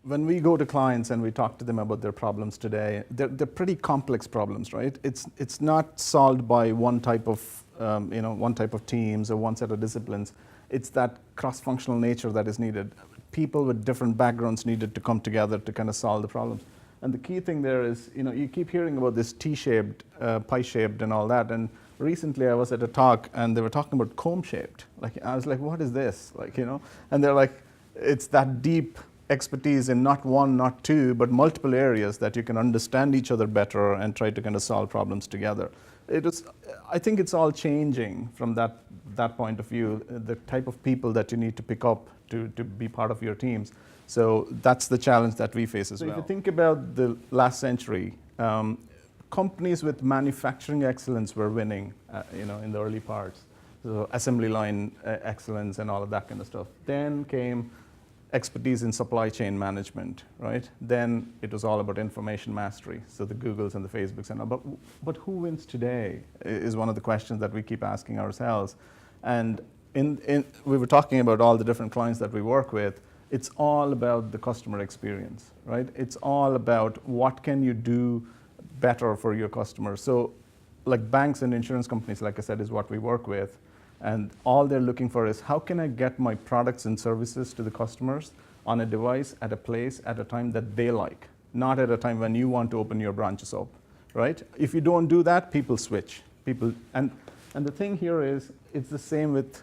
when we go to clients and we talk to them about their problems today, they're pretty complex problems, right? It's not solved by one type of one type of teams or one set of disciplines. It's that cross-functional nature that is needed. People with different backgrounds needed to come together to kind of solve the problems. And the key thing there is, you keep hearing about this T-shaped, pie-shaped, and all that. And recently, I was at a talk, and they were talking about comb-shaped. Like, I was like, "What is this?" And they're like, "It's that deep expertise in not one, not two, but multiple areas that you can understand each other better and try to kind of solve problems together." I think it's all changing from that point of view. The type of people that you need to pick up to be part of your teams. So that's the challenge that we face as well. If you think about the last century, companies with manufacturing excellence were winning, in the early parts. So assembly line excellence and all of that kind of stuff. Then came expertise in supply chain management, right? Then it was all about information mastery. So the Googles and the Facebooks and all. But who wins today is one of the questions that we keep asking ourselves. And we were talking about all the different clients that we work with. It's all about the customer experience, right? It's all about what can you do better for your customers. So like banks and insurance companies, like I said, is what we work with. And all they're looking for is how can I get my products and services to the customers on a device, at a place, at a time that they like, not at a time when you want to open your branches up, right? If you don't do that, people switch. And the thing here is, it's the same with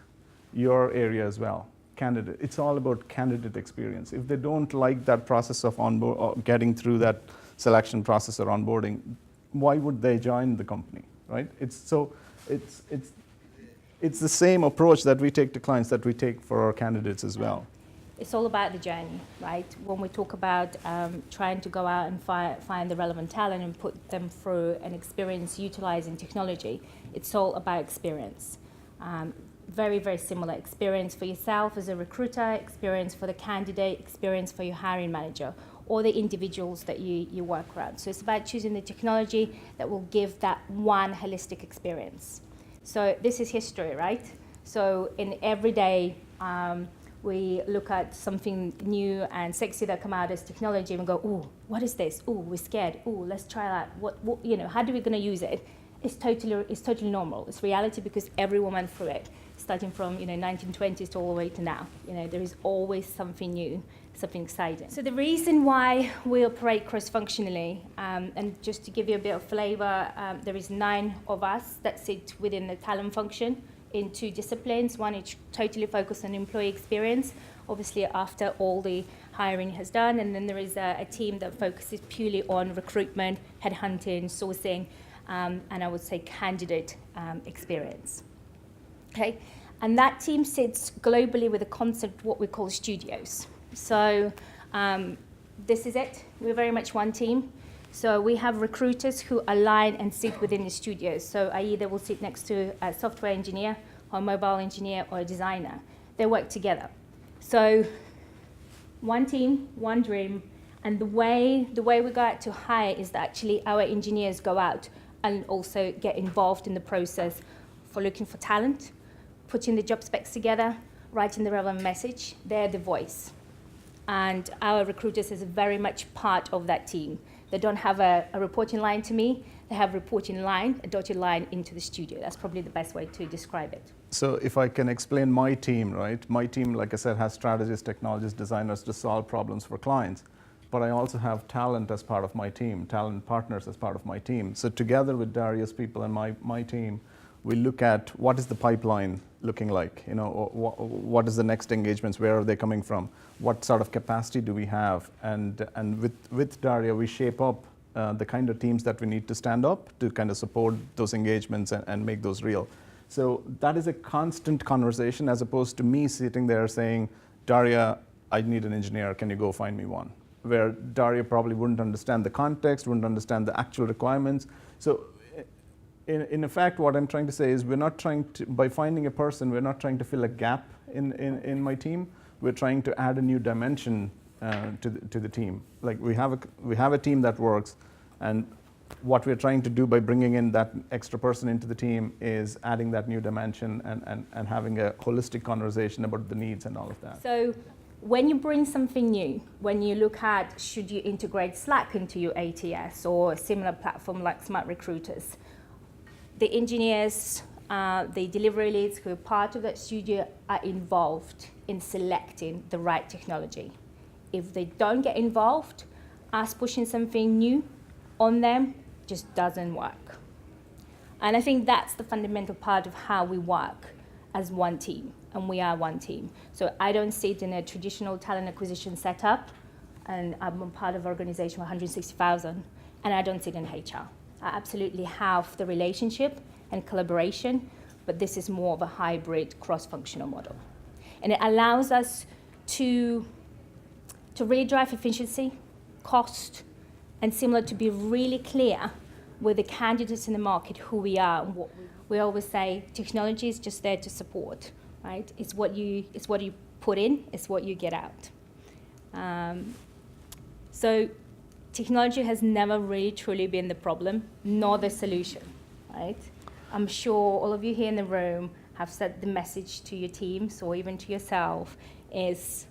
your area as well. Candidate. It's all about candidate experience. If they don't like that process of onboard or getting through that selection process or onboarding, why would they join the company, right? It's the same approach that we take to clients that we take for our candidates as well. It's all about the journey, right? When we talk about trying to go out and find the relevant talent and put them through an experience utilizing technology, it's all about experience. Very, very similar experience for yourself as a recruiter, experience for the candidate, experience for your hiring manager, or the individuals that you work around. So it's about choosing the technology that will give that one holistic experience. So this is history, right? So in every day, we look at something new and sexy that come out as technology and we go, "Ooh, what is this? Ooh, we're scared. Ooh, let's try that. What how are we going to use it?" It's totally normal. It's reality because everyone went through it, starting from 1920s to all the way to now. There is always something new, something exciting. So the reason why we operate cross-functionally, and just to give you a bit of flavor, there is 9 of us that sit within the talent function in 2 disciplines. One is totally focused on employee experience, obviously after all the hiring has done, and then there is a team that focuses purely on recruitment, headhunting, sourcing, and I would say candidate experience. Okay, and that team sits globally with a concept what we call studios. So this is it. We're very much one team. So we have recruiters who align and sit within the studios. So i.e. they will sit next to a software engineer or a mobile engineer or a designer. They work together. So one team, one dream, and the way we go out to hire is that actually our engineers go out and also get involved in the process for looking for talent, putting the job specs together, writing the relevant message. They're the voice. And our recruiters is very much part of that team. They don't have a reporting line to me. They have a dotted line into the studio. That's probably the best way to describe it. So if I can explain my team, right? My team, like I said, has strategists, technologists, designers to solve problems for clients. But I also have talent as part of my team, talent partners as part of my team. So together with Daria's people and my team, we look at what is the pipeline looking like, what is the next engagements, where are they coming from, what sort of capacity do we have, and with Daria we shape up the kind of teams that we need to stand up to kind of support those engagements and make those real. So that is a constant conversation as opposed to me sitting there saying, "Daria, I need an engineer, can you go find me one?" Where Daria probably wouldn't understand the context, wouldn't understand the actual requirements. So in effect, what I'm trying to say is by finding a person, we're not trying to fill a gap in my team. We're trying to add a new dimension to the team. Like we have a team that works, and what we're trying to do by bringing in that extra person into the team is adding that new dimension and having a holistic conversation about the needs and all of that. So when you bring something new, when you look at should you integrate Slack into your ATS or a similar platform like Smart Recruiters, the engineers, the delivery leads who are part of that studio are involved in selecting the right technology. If they don't get involved, us pushing something new on them just doesn't work. And I think that's the fundamental part of how we work as one team, and we are one team. So I don't sit in a traditional talent acquisition setup, and I'm a part of an organization with 160,000, and I don't sit in HR. I absolutely have the relationship and collaboration, but this is more of a hybrid cross-functional model. And it allows us to really drive efficiency, cost, and similar to be really clear with the candidates in the market who we are and what we always say, technology is just there to support, right? It's what you put in, it's what you get out. So technology has never really truly been the problem, nor the solution, right? I'm sure all of you here in the room have said the message to your teams or even to yourself is,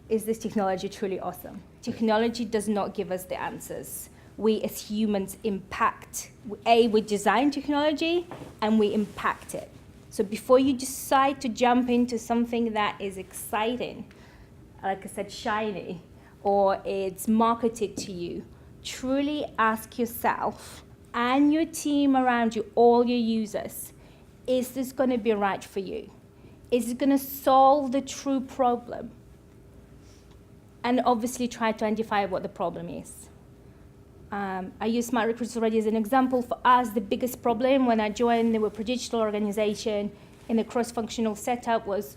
is this technology truly awesome? Technology does not give us the answers. We as humans impact, we design technology and we impact it. So before you decide to jump into something that is exciting, like I said, shiny, or it's marketed to you, truly ask yourself and your team around you, all your users, is this going to be right for you? Is it going to solve the true problem? And obviously try to identify what the problem is. I use Smart Recruiters already as an example. For us, the biggest problem when I joined the Wipro digital organization in the cross-functional setup was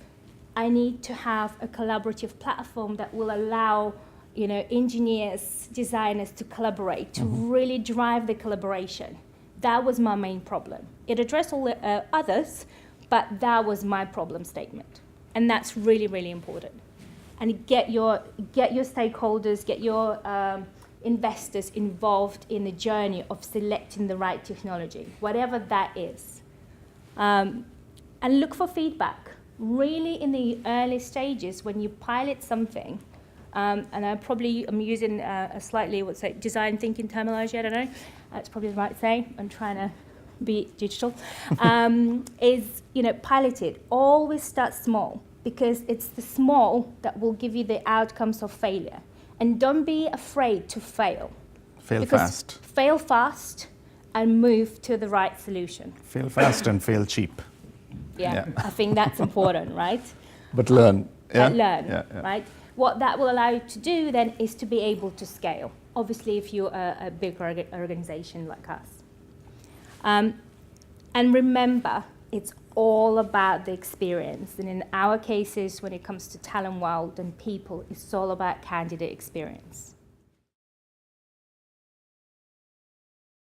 I need to have a collaborative platform that will allow engineers, designers to collaborate, to really drive the collaboration. That was my main problem. It addressed all the others, but that was my problem statement. And that's really, really important. And get your stakeholders, get your investors involved in the journey of selecting the right technology, whatever that is. And look for feedback. Really in the early stages when you pilot something, and I'm using a slightly, design thinking terminology, I don't know, that's probably the right thing, I'm trying to be digital, is, pilot it. Always start small, because it's the small that will give you the outcomes of failure. And don't be afraid to fail. Fail fast. Fail fast and move to the right solution. Fail fast and fail cheap. Yeah, I think that's important, right? But learn. Yeah? But learn, yeah. right? What that will allow you to do then is to be able to scale. Obviously, if you're a big organization like us. And remember, it's all about the experience. And in our cases, when it comes to talent world and people, it's all about candidate experience.